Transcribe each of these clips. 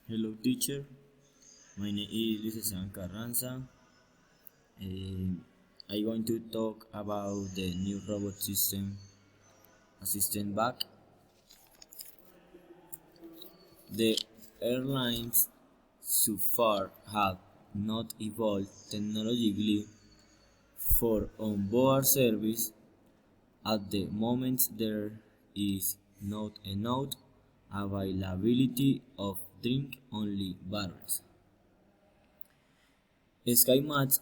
Hello teacher, my name is Luis Carranza. I'm going to talk about the new robot system assistant back. The airlines so far have not evolved technologically for onboard service. At the moment there is not enough availability of drink-only barrels. SkyMatch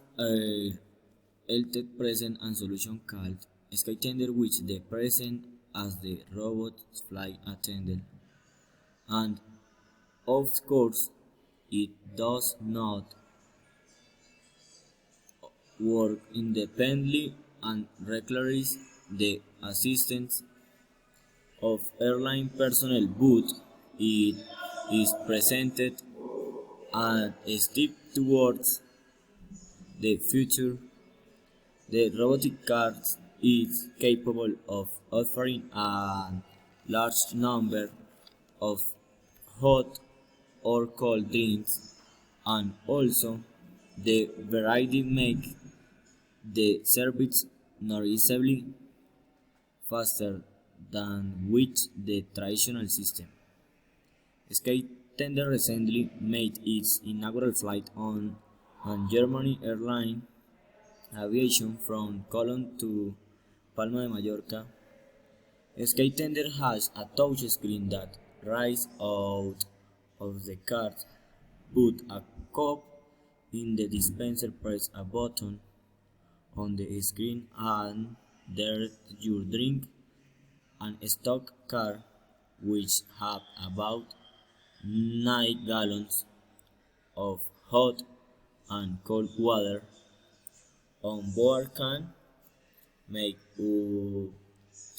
LTEC present a solution called skytender, which the present as the robot flight attendant, and of course it does not work independently and requires the assistance of airline personnel, but it is presented as a step towards the future. The robotic car is capable of offering a large number of hot or cold drinks, and also the variety makes the service noticeably faster than with the traditional system. Skytender recently made its inaugural flight on Germany airline aviation from Cologne to Palma de Mallorca. Skytender has a touch screen that rises out of the cart. Put a cup in the dispenser, press a button on the screen, and there's your drink. An stock car which have about 9 gallons of hot and cold water on board can make up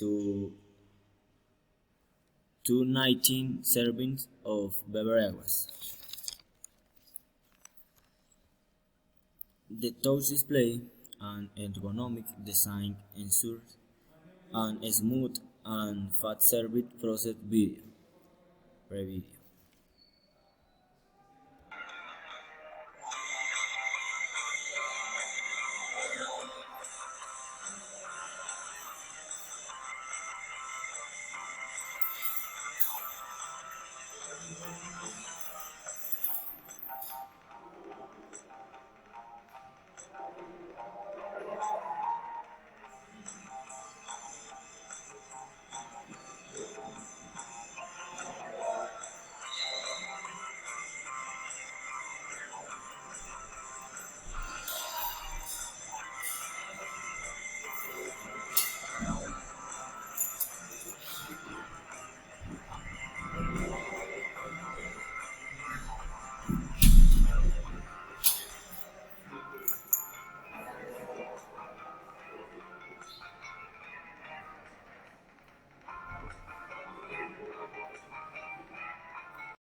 to 219 servings of beverages. The touch display and ergonomic design ensures a smooth and fast service process video.